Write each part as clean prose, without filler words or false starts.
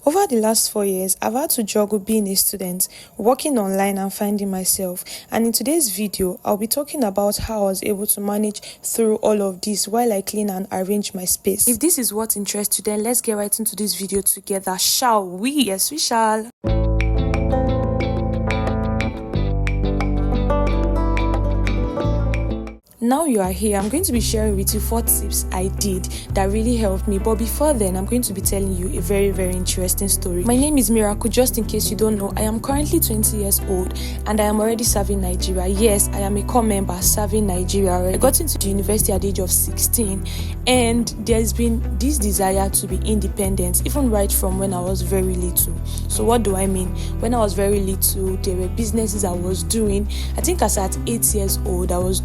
Over the last 4 years, I've had to juggle being a student, working online and finding myself. And in today's video, I'll be talking about how I was able to manage through all of this while I clean and arrange my space. If this is what interests you, then let's get right into this video together, shall we? Yes, we shall. Now you are here, I'm going to be sharing with you 4 tips I did that really helped me. But before then, I'm going to be telling you a very, very interesting story. My name is Miracle. Just in case you don't know, I am currently 20 years old and I am already serving Nigeria. Yes, I am a core member serving Nigeria already. I got into the university at the age of 16 and there's been this desire to be independent, even right from when I was very little. So what do I mean? When I was very little, there were businesses I was doing. I think as at 8 years old, I was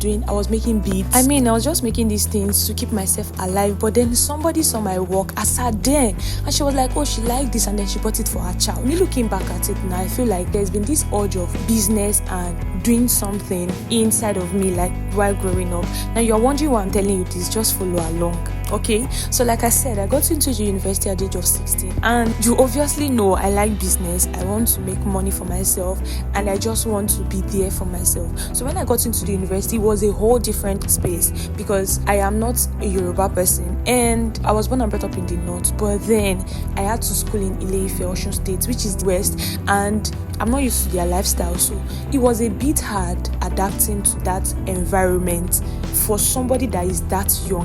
making beads. I was just making these things to keep myself alive. But then somebody saw my work as her then, and she was like, oh, she liked this, and then she bought it for her child. Me looking back at it now, I feel like there's been this urge of business and doing something inside of me, like while growing up. Now you're wondering why I'm telling you this, just follow along. Okay, so like I said, I got into the university at the age of 16, and you obviously know I like business. I want to make money for myself, and I just want to be there for myself. So when I got into the university, it was a whole different space because I am not a Yoruba person, and I was born and brought up in the north, but then I had to school in Ile-Ife, Osun State, which is the west, and I'm not used to their lifestyle, so it was a bit hard adapting to that environment for somebody that is that young.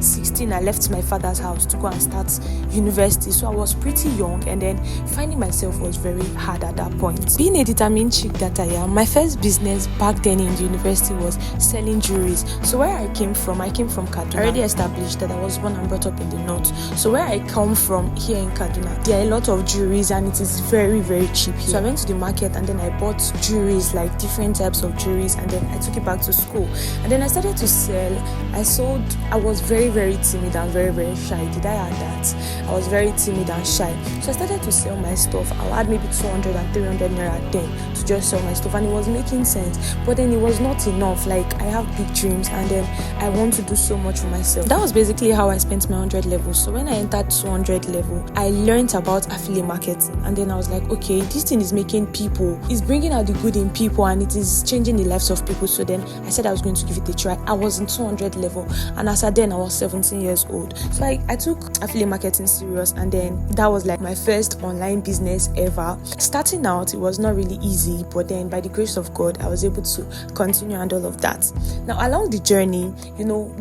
16, I left my father's house to go and start university, so I was pretty young, and then finding myself was very hard at that point. Being a determined chick that I am, my first business back then in the university was selling jewelries. So where I came from Kaduna. I already established that I was born and brought up in the north. So where I come from here in Kaduna, there are a lot of jewelries and it is very, very cheap here. So I went to the market and then I bought jewelries, like different types of jewelries, and then I took it back to school. And then I started to sell. I was very, very timid and very, very shy. Did I add that? I was very timid and shy. So I started to sell my stuff. I'll add maybe 200 and 300 naira then to just sell my stuff, and it was making sense. But then it was not enough. Like, I have big dreams and then I want to do so much for myself. That was basically how I spent my 100 level. So when I entered 200 level, I learned about affiliate marketing, and then I was like, okay, this thing is making people, it's bringing out the good in people, and it is changing the lives of people. So then I said I was going to give it a try. I was in 200 level, and as at then I was 17 years old. So I took affiliate marketing serious, and then that was like my first online business ever. Starting out, it was not really easy, but then by the grace of God, I was able to continue and all of that. Now along the journey,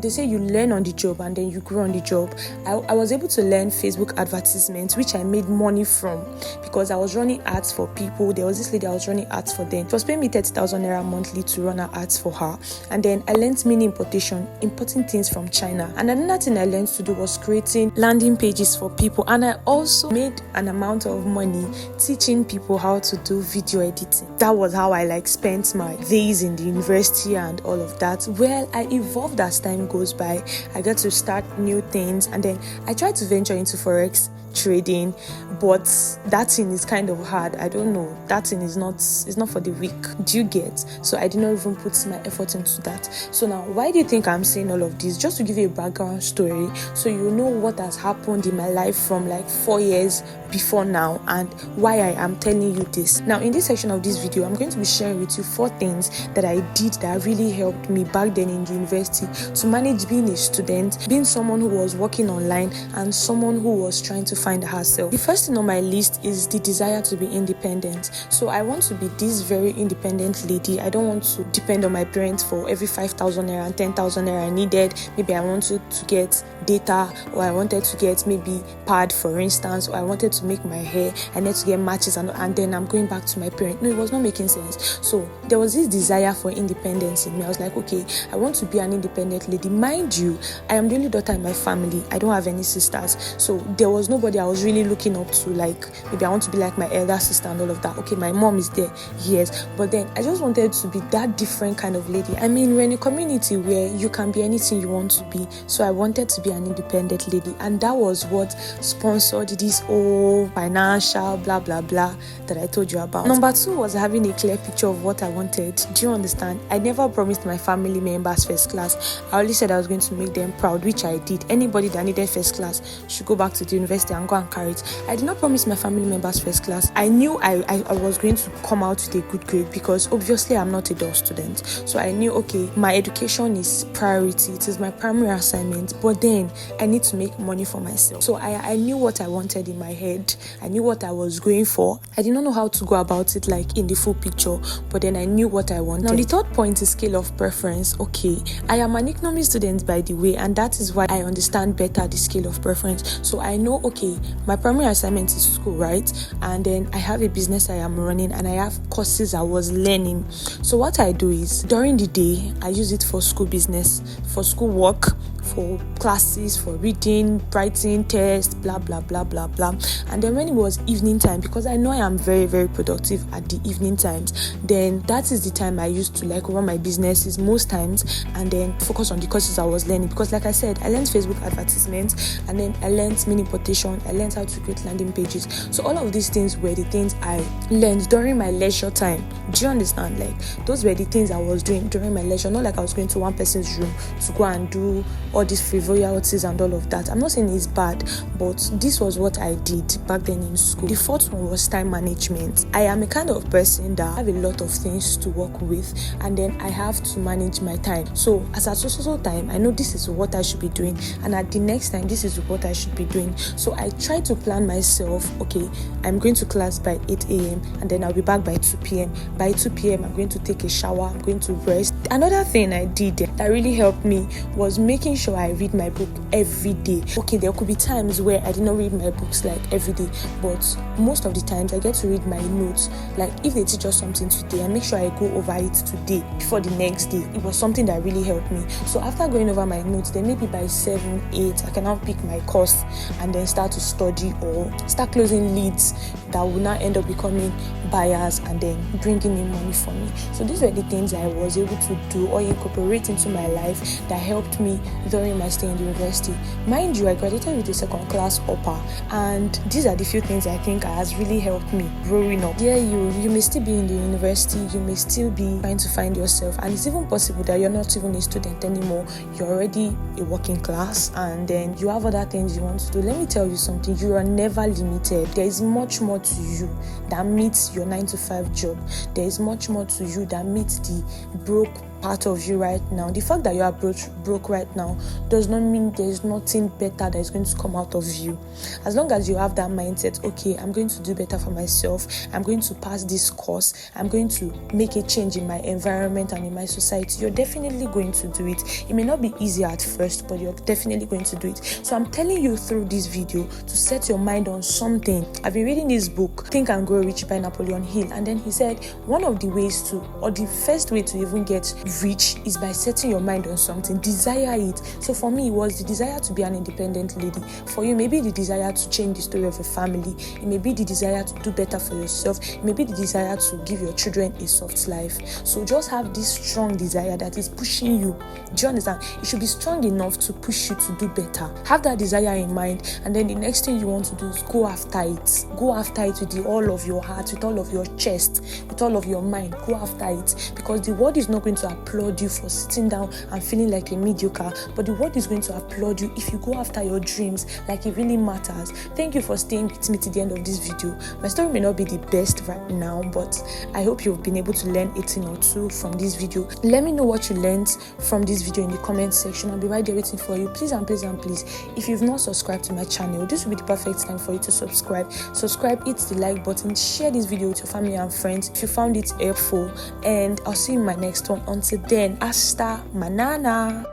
they say you learn on the job and then you grow on the job. I was able to learn Facebook advertisements, which I made money from because I was running ads for people. There was this lady I was running ads for them. She was paying me 30,000 naira monthly to run her ads for her. And then I learned mini importation, importing things from China. And another thing I learned to do was creating landing pages for people. And I also made an amount of money teaching people how to do video editing. That was how I spent my days in the university and all of that. Well, I evolved as time goes by. I got to start new things, and then I tried to venture into forex trading, but that thing is kind of hard. I don't know, that thing is not for the weak. Do you get? So I did not even put my effort into that. So now, why do you think I'm saying all of this? Just to give you a background story so you know what has happened in my life from 4 years before now and why I am telling you this. Now in this section of this video, I'm going to be sharing with you 4 things that I did that really helped me back then in the university to manage being a student, being someone who was working online, and someone who was trying to find herself. The first thing on my list is the desire to be independent. So I want to be this very independent lady. I don't want to depend on my parents for every 5,000 naira and 10,000 naira I needed. Maybe I wanted to get data, or I wanted to get maybe pad, for instance, or I wanted to make my hair, I need to get matches, and then I'm going back to my parents. No, it was not making sense. So there was this desire for independence in me. I was like, okay, I want to be an independent lady. Mind you, I am the only daughter in my family. I don't have any sisters, so there was nobody I was really looking up to, maybe I want to be like my elder sister and all of that. Okay, my mom is there, yes, but then I just wanted to be that different kind of lady. We're in a community where you can be anything you want to be, so I wanted to be an independent lady, and that was what sponsored this whole whole financial blah blah blah that I told you about. Number 2 was having a clear picture of what I wanted. Do you understand? I never promised my family members first class. I only said I was going to make them proud, which I did. Anybody that needed first class should go back to the university and go and carry it. I did not promise my family members first class. I knew I was going to come out with a good grade because obviously I'm not a dull student. So I knew, okay, my education is priority. It is my primary assignment, but then I need to make money for myself. So I knew what I wanted in my head. I knew what I was going for. I did not know how to go about it like in the full picture, but then I knew what I wanted. Now the third point is scale of preference. Okay, I am an economics student, by the way, and that is why I understand better the scale of preference. So I know, okay, my primary assignment is school, right? And then I have a business I am running and I have courses I was learning. So what I do is during the day I use it for school business, for school work, for classes, for reading, writing, tests, blah blah blah blah blah. And then when it was evening time, because I know I am very very productive at the evening times, then that is the time I used to like run my businesses most times and then focus on the courses I was learning. Because like I said, I learned Facebook advertisements and then I learned mini importation, I learned how to create landing pages. So all of these things were the things I learned during my leisure time. Do you understand? Like those were the things I was doing during my leisure, not like I was going to one person's room to go and do all these frivolities and all of that. I'm not saying it's bad, but this was what I did back then in school. The fourth one was time management. I am a kind of person that have a lot of things to work with and then I have to manage my time. So as at so time, I know this is what I should be doing, and at the next time this is what I should be doing. So I try to plan myself. Okay, I'm going to class by 8 a.m. and then I'll be back by 2 p.m. By 2 p.m. I'm going to take a shower, I'm going to rest. Another thing I did that really helped me was making sure I read my book every day. Okay, there could be times where I did not read my books like every day, but most of the times I get to read my notes. Like if they teach us something today, I make sure I go over it today before the next day. It was something that really helped me. So after going over my notes, then maybe by 7, 8, I can now pick my course and then start to study or start closing leads that will now end up becoming buyers and then bringing in money for me. So these were the things I was able to do or incorporate into my life that helped me during my stay in the university. Mind you, I graduated with a second class upper, and these are the few things I think has really helped me growing up. Yeah, you may still be in the university, you may still be trying to find yourself, and it's even possible that you're not even a student anymore, you're already a working class and then you have other things you want to do. Let me tell you something, you are never limited. There is much more to you that meets your 9-to-5 job. There is much more to you that meets the broke part of you right now. The fact that you are broke right now does not mean there is nothing better that is going to come out of you. As long as you have that mindset, okay, I'm going to do better for myself, I'm going to pass this course, I'm going to make a change in my environment and in my society, you're definitely going to do it. It may not be easy at first, but you're definitely going to do it. So I'm telling you through this video to set your mind on something. I've been reading this book, Think and Grow Rich by Napoleon Hill, and then he said one of the ways to, or the first way to even get rich is by setting your mind on something. Desire it. So for me, it was the desire to be an independent lady. For you, maybe the desire to change the story of a family. It may be the desire to do better for yourself. It may be the desire to give your children a soft life. So just have this strong desire that is pushing you. Do you understand? It should be strong enough to push you to do better. Have that desire in mind, and then the next thing you want to do is go after it. Go after it with all of your heart, with all of your chest, with all of your mind. Go after it, because the world is not going to applaud you for sitting down and feeling like a mediocre, but the world is going to applaud you if you go after your dreams like it really matters. Thank you for staying with me to the end of this video. My story may not be the best right now, but I hope you've been able to learn a thing or two from this video. Let me know what you learned from this video in the comment section. I'll be right there waiting for you. Please and please and please, if you've not subscribed to my channel, this will be the perfect time for you to subscribe. Hit the like button, share this video with your family and friends if you found it helpful, and I'll see you in my next one. Until then, hasta manana.